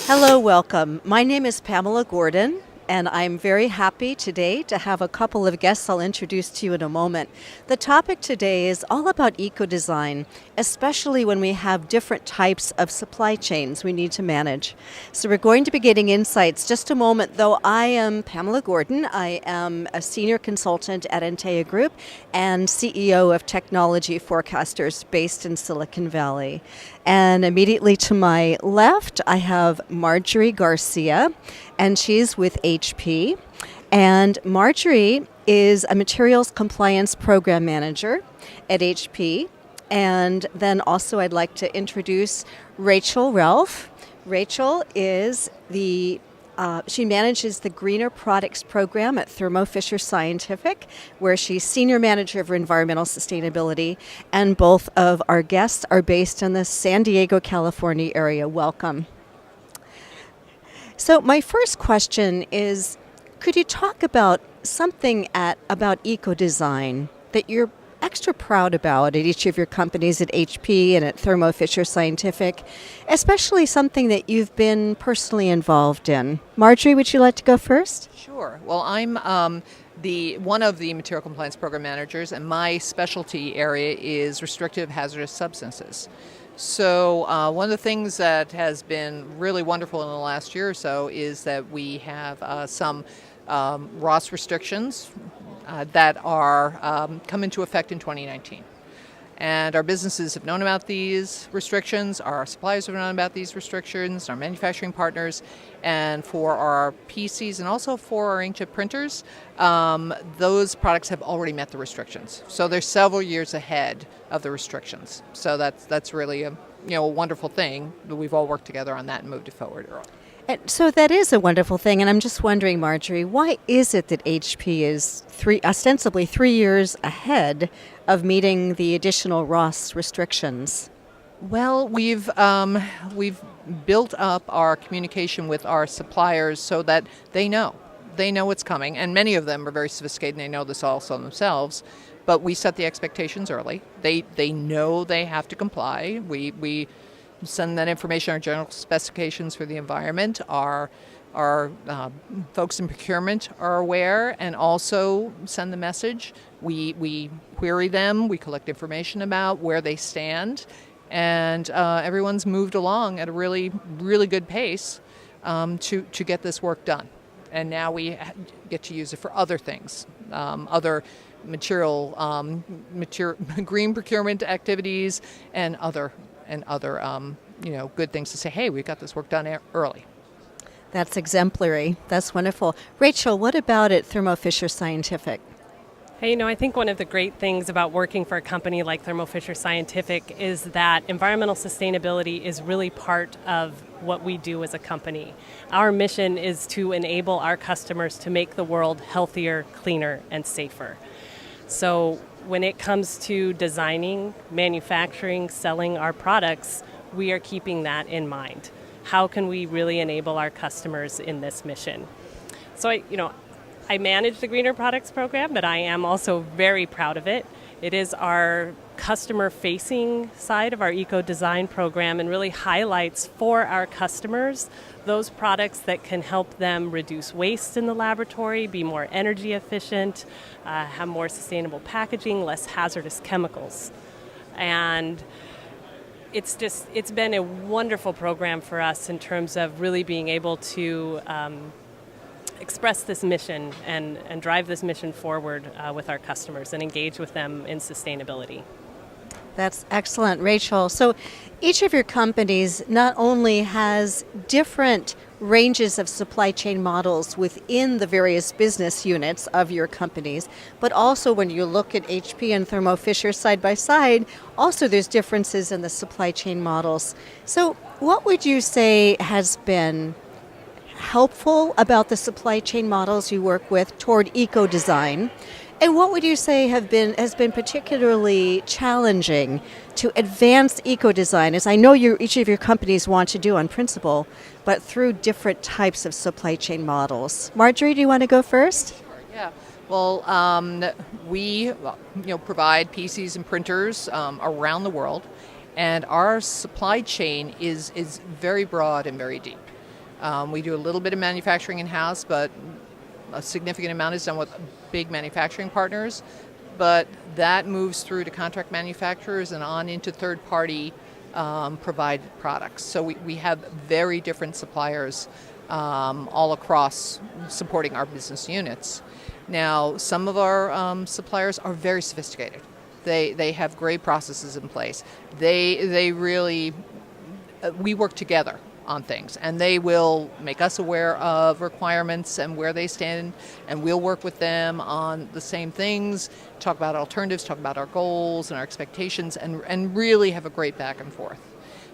Hello, welcome. My name is Pamela Gordon, and I'm very happy today to have a couple of guests I'll introduce to you in a moment. The topic today is all about eco-design, especially when we have different types of supply chains we need to manage. So we're going to be getting insights. Just a moment, though. I am Pamela Gordon. I am a senior consultant at Antea Group and CEO of Technology Forecasters based in Silicon Valley. And immediately to my left, I have Marjorie Garcia, and she's with HP. And Marjorie is a materials compliance program manager at HP. And then also I'd like to introduce Rachael Relph. Rachael is she manages the Greener Products program at Thermo Fisher Scientific, where she's Senior Manager of Environmental Sustainability, and both of our guests are based in the San Diego, California area. Welcome. So my first question is, could you talk about something about eco-design that you're extra proud about at each of your companies at HP and at Thermo Fisher Scientific, especially something that you've been personally involved in? Marjorie, would you like to go first? Sure. Well, I'm one of the material compliance program managers, and my specialty area is restrictive hazardous substances. So one of the things that has been really wonderful in the last year or so is that we have some ROS restrictions that are come into effect in 2019. And our businesses have known about these restrictions, our suppliers have known about these restrictions, our manufacturing partners, and for our PCs and also for our inkjet printers, those products have already met the restrictions. So they're several years ahead of the restrictions. So that's really a wonderful thing. We've all worked together on that and moved it forward early. And so that is a wonderful thing, and I'm just wondering, Marjorie, why is it that HP is ostensibly 3 years ahead of meeting the additional ROS restrictions? Well, we've built up our communication with our suppliers so that they know what's coming, and many of them are very sophisticated and they know this also themselves. But we set the expectations early. They know they have to comply. We send that information, our general specifications for the environment. Our folks in procurement are aware and also send the message. We query them, we collect information about where they stand, and everyone's moved along at a really, really good pace to get this work done. And now we get to use it for other things, other material green procurement activities and other good things to say, hey, we got this work done early. That's exemplary. That's wonderful. Rachael, what about at Thermo Fisher Scientific? Hey, I think one of the great things about working for a company like Thermo Fisher Scientific is that environmental sustainability is really part of what we do as a company. Our mission is to enable our customers to make the world healthier, cleaner, and safer. So when it comes to designing, manufacturing, selling our products, we are keeping that in mind. How can we really enable our customers in this mission? So I manage the Greener Products program, but I am also very proud of it. It is our customer-facing side of our eco-design program and really highlights for our customers those products that can help them reduce waste in the laboratory, be more energy efficient, have more sustainable packaging, less hazardous chemicals. And it's been a wonderful program for us in terms of really being able to express this mission and drive this mission forward with our customers and engage with them in sustainability. That's excellent, Rachael. So each of your companies not only has different ranges of supply chain models within the various business units of your companies, but also when you look at HP and Thermo Fisher side by side, also there's differences in the supply chain models. So what would you say has been helpful about the supply chain models you work with toward eco-design? And what would you say has been particularly challenging to advance eco-design, as I know each of your companies want to do on principle, but through different types of supply chain models? Marjorie, do you want to go first? Sure, yeah. Well, we provide PCs and printers around the world, and our supply chain is very broad and very deep. We do a little bit of manufacturing in-house, but a significant amount is done with big manufacturing partners. But that moves through to contract manufacturers and on into third-party provided products. So we have very different suppliers all across supporting our business units. Now, some of our suppliers are very sophisticated. They have great processes in place. They really, we work together on things, and they will make us aware of requirements and where they stand, and we'll work with them on the same things, talk about alternatives, talk about our goals and our expectations, and really have a great back and forth.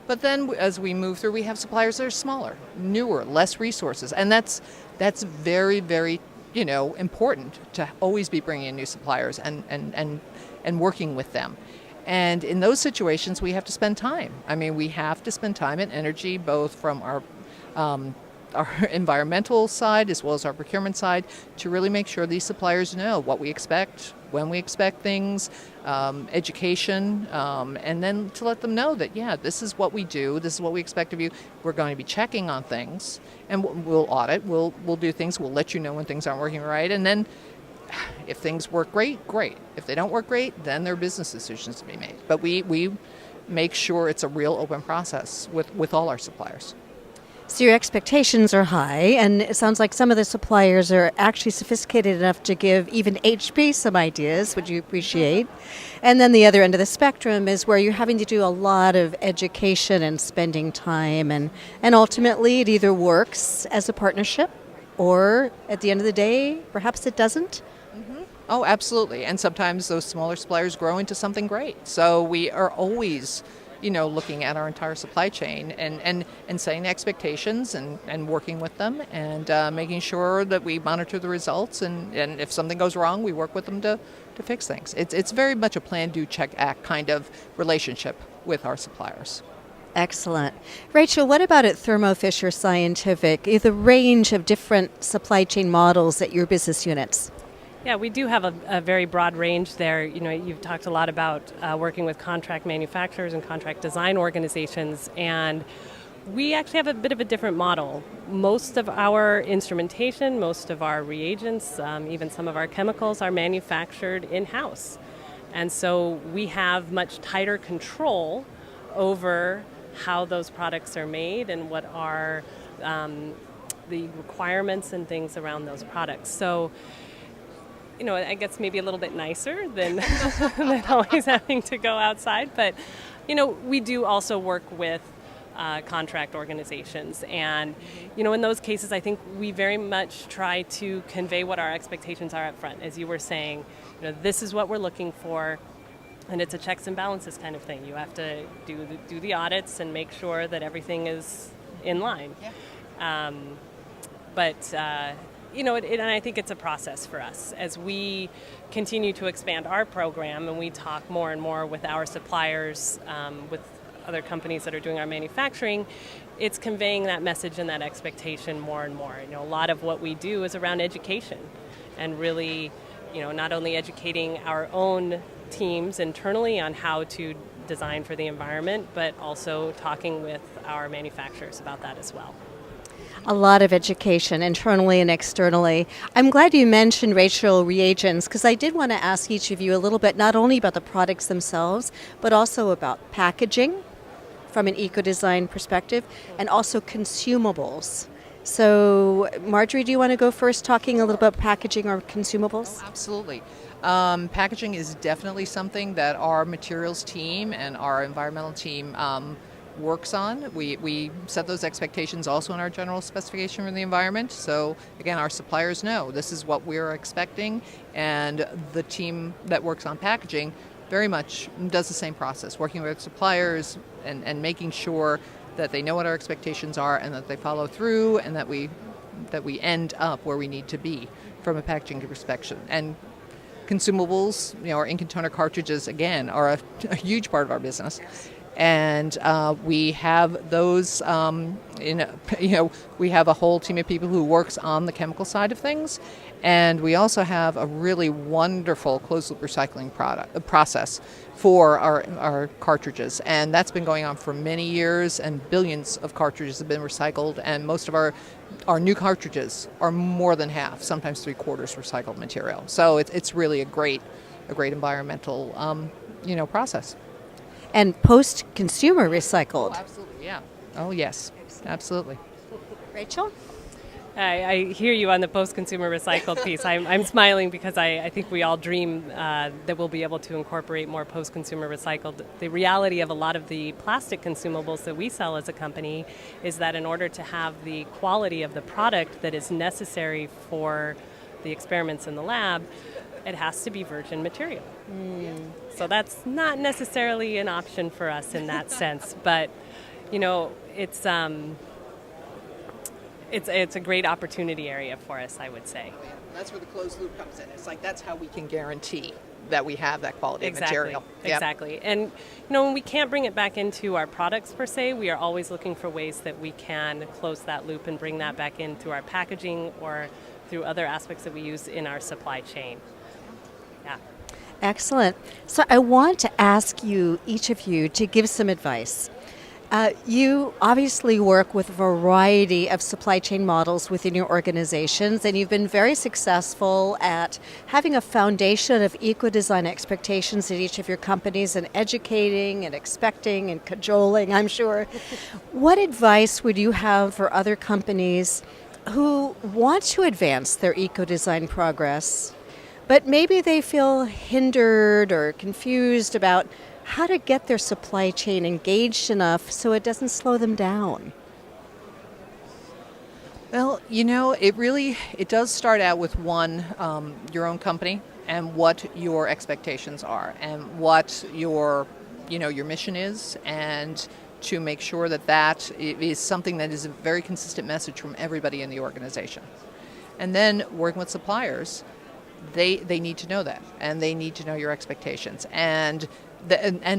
But then as we move through, we have suppliers that are smaller, newer, less resources, and that's very, very important to always be bringing in new suppliers and working with them. And in those situations, we have to spend time. I mean, we have to spend time and energy, both from our environmental side as well as our procurement side, to really make sure these suppliers know what we expect, when we expect things, education, and then to let them know that, yeah, this is what we do, this is what we expect of you. We're going to be checking on things, and we'll audit, we'll do things, we'll let you know when things aren't working right, and then if things work great, great. If they don't work great, then there are business decisions to be made. But we make sure it's a real open process with all our suppliers. So your expectations are high, and it sounds like some of the suppliers are actually sophisticated enough to give even HP some ideas, which you appreciate. And then the other end of the spectrum is where you're having to do a lot of education and spending time, and ultimately it either works as a partnership, or at the end of the day, perhaps it doesn't. Oh, absolutely. And sometimes those smaller suppliers grow into something great. So we are always, looking at our entire supply chain and setting expectations and working with them and making sure that we monitor the results. And if something goes wrong, we work with them to fix things. It's very much a plan, do, check, act kind of relationship with our suppliers. Excellent. Rachael, what about at Thermo Fisher Scientific, the range of different supply chain models at your business units? Yeah, we do have a very broad range there. You've talked a lot about working with contract manufacturers and contract design organizations, and we actually have a bit of a different model. Most of our instrumentation, most of our reagents, even some of our chemicals are manufactured in-house. And so we have much tighter control over how those products are made and what are the requirements and things around those products. So I guess maybe a little bit nicer than always having to go outside. But, we do also work with contract organizations. And, in those cases, I think we very much try to convey what our expectations are up front. As you were saying, this is what we're looking for. And it's a checks and balances kind of thing. You have to do the audits and make sure that everything is in line. Yeah. And I think it's a process for us as we continue to expand our program and we talk more and more with our suppliers, with other companies that are doing our manufacturing. It's conveying that message and that expectation more and more. A lot of what we do is around education and really, not only educating our own teams internally on how to design for the environment, but also talking with our manufacturers about that as well. A lot of education internally and externally. I'm glad you mentioned, Rachael, reagents, because I did want to ask each of you a little bit, not only about the products themselves, but also about packaging from an eco-design perspective, and also consumables. So, Marjorie, do you want to go first, talking a little about packaging or consumables? Oh, absolutely. Packaging is definitely something that our materials team and our environmental team works on. We set those expectations also in our general specification for the environment. So again, our suppliers know this is what we're expecting, and the team that works on packaging very much does the same process, working with suppliers and making sure that they know what our expectations are and that they follow through and that we end up where we need to be from a packaging perspective. And consumables, our ink and toner cartridges, again, are a huge part of our business. And we have those, we have a whole team of people who works on the chemical side of things. And we also have a really wonderful closed-loop recycling process for our cartridges. And that's been going on for many years, and billions of cartridges have been recycled. And most of our new cartridges are more than half, sometimes 3/4 recycled material. So it's really a great environmental process. And post-consumer recycled. Oh, absolutely, yeah. Oh, yes, absolutely. Rachael? I hear you on the post-consumer recycled piece. I'm smiling because I think we all dream that we'll be able to incorporate more post-consumer recycled. The reality of a lot of the plastic consumables that we sell as a company is that in order to have the quality of the product that is necessary for the experiments in the lab, it has to be virgin material. So that's not necessarily an option for us in that sense, but it's a great opportunity area for us, I would say. That's where the closed loop comes in. It's like that's how we can guarantee that we have that quality of material. Exactly. And when we can't bring it back into our products per se, we are always looking for ways that we can close that loop and bring that back in through our packaging or through other aspects that we use in our supply chain. Yeah. Excellent. So I want to ask you, each of you, to give some advice. You obviously work with a variety of supply chain models within your organizations, and you've been very successful at having a foundation of eco-design expectations at each of your companies and educating and expecting and cajoling, I'm sure. What advice would you have for other companies who want to advance their eco-design progress, but maybe they feel hindered or confused about how to get their supply chain engaged enough so it doesn't slow them down? Well, it does start out with your own company and what your expectations are and what your mission is, and to make sure that is something that is a very consistent message from everybody in the organization. And then working with suppliers, they need to know that, and they need to know your expectations, and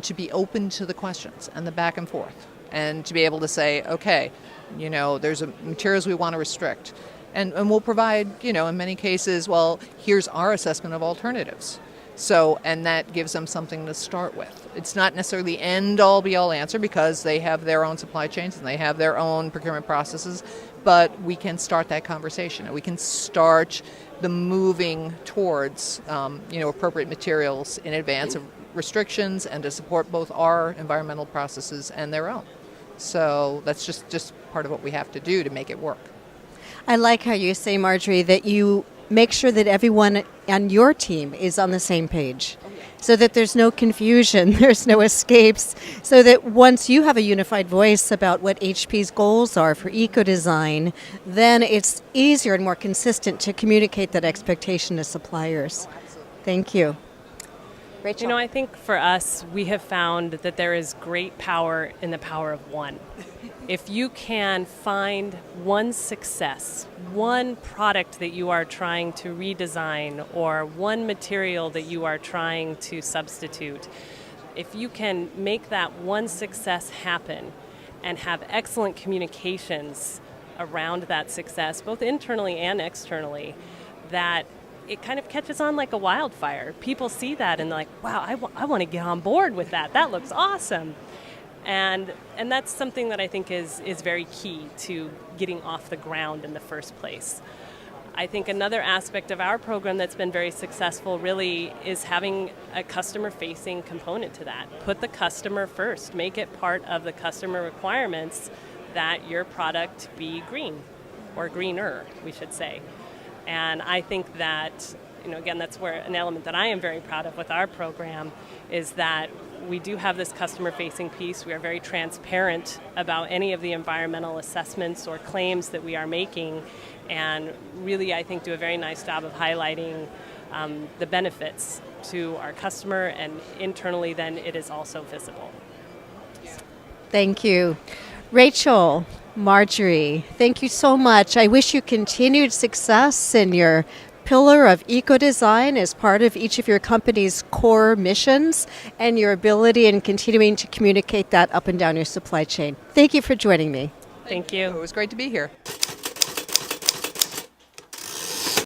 to be open to the questions and the back and forth, and to be able to say, okay, there's materials we want to restrict, and we'll provide, in many cases, well, here's our assessment of alternatives. So, and that gives them something to start with. It's not necessarily the end-all, be-all answer, because they have their own supply chains and they have their own procurement processes, but we can start that conversation, and we can start the moving towards, appropriate materials in advance of restrictions, and to support both our environmental processes and their own. So that's just part of what we have to do to make it work. I like how you say, Marjorie, that you make sure that everyone on your team is on the same page, so that there's no confusion, there's no escapes, so that once you have a unified voice about what HP's goals are for eco-design, then it's easier and more consistent to communicate that expectation to suppliers. Thank you. Rachael? I think for us, we have found that there is great power in the power of one. If you can find one success, one product that you are trying to redesign, or one material that you are trying to substitute, if you can make that one success happen and have excellent communications around that success, both internally and externally, that it kind of catches on like a wildfire. People see that and they're like, wow, I want to get on board with that. That looks awesome. And that's something that I think is very key to getting off the ground in the first place. I think another aspect of our program that's been very successful really is having a customer-facing component to that. Put the customer first. Make it part of the customer requirements that your product be green, or greener, we should say. And I think that, again, that's where an element that I am very proud of with our program is that we do have this customer-facing piece. We are very transparent about any of the environmental assessments or claims that we are making, and really, I think, do a very nice job of highlighting the benefits to our customer, and internally, then, it is also visible. Thank you. Rachael, Marjorie, thank you so much. I wish you continued success in your pillar of eco-design as part of each of your company's core missions and your ability in continuing to communicate that up and down your supply chain. Thank you for joining me. Thank you. It was great to be here.